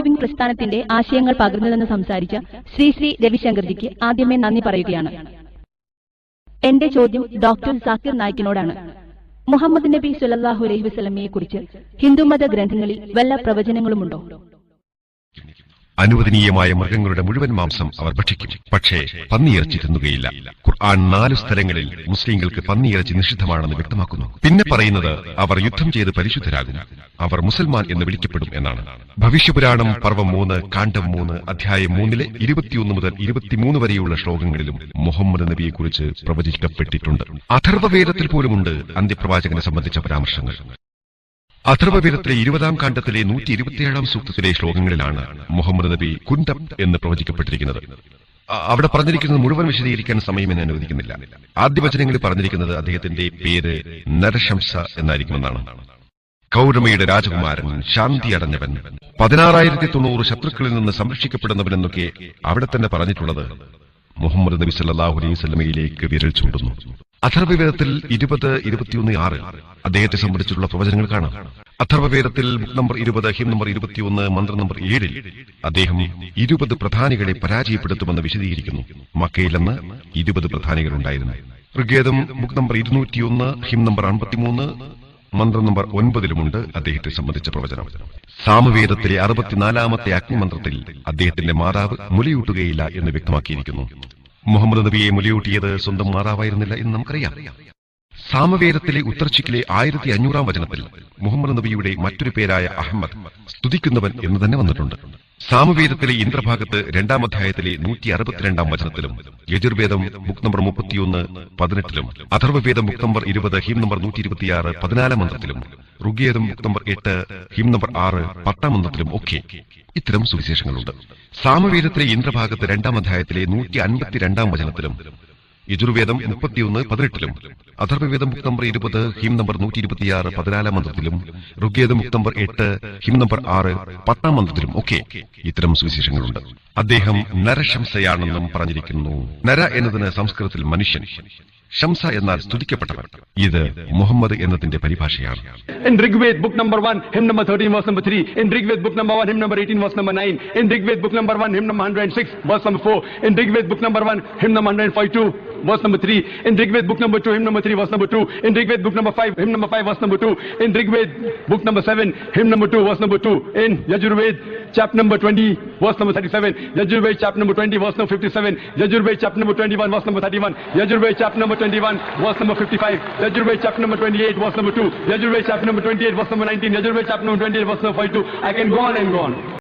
Giving പ്രസ്ഥാനത്തിന്റെ ആശയങ്ങൾ പകർന്നതെന്ന് സംസാരിച്ച ശ്രീ രവിശങ്കർജിക്ക് ആദ്യമേ നന്ദി പറയുകയാണ്. എന്റെ ചോദ്യം ഡോക്ടർ സാക്കിർ നായിക്കിനോടാണ്. മുഹമ്മദ് നബി സ്വല്ലല്ലാഹു അലൈഹി വസല്ലമയെക്കുറിച്ച് ഹിന്ദുമത ഗ്രന്ഥങ്ങളിൽ വല്ല പ്രവചനങ്ങളുമുണ്ടോ? അനുവദനീയമായ മൃഗങ്ങളുടെ മുഴുവൻ മാംസം അവർ ഭക്ഷിക്കും, പക്ഷേ പന്നിയിറച്ചി തിന്നുകയില്ല. ഖുർആൻ 4 സ്ഥലങ്ങളിൽ മുസ്ലിങ്ങൾക്ക് പന്നിയിറച്ചി നിഷിദ്ധമാണെന്ന് വ്യക്തമാക്കുന്നു. പിന്നെ പറയുന്നത് അവർ യുദ്ധം ചെയ്ത് പരിശുദ്ധരാകും, അവർ മുസൽമാൻ എന്ന് വിളിക്കപ്പെടും എന്നാണ്. ഭവിഷ്യപുരാണം പർവ്വം 3 കാണ്ഡം 3 അധ്യായം 3 21 മുതൽ 23 വരെയുള്ള ശ്ലോകങ്ങളിലും മുഹമ്മദ് നബിയെക്കുറിച്ച് പ്രവചിക്കപ്പെട്ടിട്ടുണ്ട്. അഥർവവേദത്തിൽ പോലുമുണ്ട് അന്ത്യപ്രവാചകനെ സംബന്ധിച്ച പരാമർശങ്ങൾ. അഥർവവേദത്തിലെ 20-ാം കാണ്ഡത്തിലെ 127-ാം സൂക്തത്തിലെ ശ്ലോകങ്ങളിലാണ് മുഹമ്മദ് നബി കുന്തം എന്ന് പ്രവചിക്കപ്പെട്ടിരിക്കുന്നത്. അവിടെ പറഞ്ഞിരിക്കുന്നത് മുഴുവൻ വിശദീകരിക്കാൻ സമയം എന്നെ അനുവദിക്കുന്നില്ല. ആദ്യ വചനങ്ങളിൽ പറഞ്ഞിരിക്കുന്നത് അദ്ദേഹത്തിന്റെ പേര് നരശംസ എന്നായിരിക്കുമെന്നാണ്. കൗരമയുടെ രാജകുമാരൻ, ശാന്തി അടഞ്ഞവൻ, 16,090 ശത്രുക്കളിൽ നിന്ന് സംരക്ഷിക്കപ്പെടുന്നവനെന്നൊക്കെ അവിടെ തന്നെ പറഞ്ഞിട്ടുള്ളത് മുഹമ്മദ് നബി സല്ലല്ലാഹു അലൈഹി വസല്ലമയിലേക്ക് വിരൽ ചൂണ്ടുന്നു. അഥർവവേദത്തിൽ 20-21-6 അദ്ദേഹത്തെ സംബന്ധിച്ചിട്ടുള്ള പ്രവചനങ്ങൾ കാണാം. അഥർവവേദത്തിൽ ബുക്ക് നമ്പർ 20 ഹിം നമ്പർ 21 മന്ത്രം നമ്പർ 7 അദ്ദേഹം 20 പ്രധാനികളെ പരാജയപ്പെടുത്തുമെന്ന് വിശദീകരിക്കുന്നു. മക്കയിൽ അന്ന് 20 പ്രധാനികൾ ഉണ്ടായിരുന്നു. ഋഗ്വേദം ബുക്ക് നമ്പർ 201 ഹിം നമ്പർ 53 മന്ത്രം നമ്പർ 9 അദ്ദേഹത്തെ സംബന്ധിച്ച പ്രവചനം. സാമവേദത്തിലെ 64-ാമത്തെ അഗ്നിമന്ത്രത്തിൽ അദ്ദേഹത്തിന്റെ മാതാവ് മുലയൂട്ടുകയില്ല എന്ന് വ്യക്തമാക്കിയിരിക്കുന്നു. മുഹമ്മദ് നബിയെ മുലയൂട്ടിയത് സ്വന്തം മാതാവായിരുന്നില്ല എന്ന് നമുക്കറിയാം. സാമവേദത്തിലെ ഉത്തർച്ചിക്കിലെ 1500-ാം വചനത്തിൽ മുഹമ്മദ് നബിയുടെ മറ്റൊരു പേരായ അഹമ്മദ്, സ്തുതിക്കുന്നവൻ എന്ന് തന്നെ വന്നിട്ടുണ്ട്. സാമവേദത്തിലെ ഇന്ദ്രഭാഗത്ത് 2-ാം അധ്യായത്തിലെ 162-ാം വചനത്തിലും, Yajurveda book number 31-18 Atharvaveda book number 20 hymn number 126 14-ാം മന്ത്രത്തിലും, Rigveda book number 8 hymn number 6 10-ാം മന്ത്രത്തിലും ഒക്കെ ഇത്തരം സുവിശേഷങ്ങളുണ്ട്. സാമവേദത്തിലെ ഇന്ദ്രഭാഗത്ത് 2-ാം അധ്യായത്തിലെ 152-ാം വചനത്തിലും, Yajurveda 31-18 Atharvaveda book number 20 hymn number 126 14-ാം മന്ത്രത്തിലും, Rigveda book number 8 hymn number 6 10-ാം മന്ത്രത്തിലും ഒക്കെ ഇത്തരം സുവിശേഷങ്ങളുണ്ട്. അദ്ദേഹം നരശംസയാണെന്നും പറഞ്ഞിരിക്കുന്നു. നര എന്നതിന് സംസ്കൃതത്തിൽ മനുഷ്യൻ, ശംസ എന്നാൽ സ്തുതിക്കപ്പെട്ടവൻ. ഇത് മുഹമ്മദ് എന്നതിന്റെ പരിഭാഷയാണ്. In Rigved book number 1 hymn number 13 verse number 3, in Rigved book number 1 hymn number 18 verse number 9, in Rigved book number 1 hymn number 106 verse number 4, in Rigved book number 1 hymn number 152 verse number 3, in Rigved book number 2 hymn number 3 verse number 2, in Rigved book number 5 hymn number 5 verse number 2, in Rigved book number 7 hymn number 2 verse number 2, in Yajurved chapter number 20 verse number 37, Yajurved chapter number 20 verse number 57, Yajurved chapter number 21 verse number 31, Yajurved chapter number 21 verse number 55, Yajurved chapter number 28 verse number 2, Yajurved chapter number 28 verse number 19, Yajurved chapter number 28 verse number 42. I can go on and go on.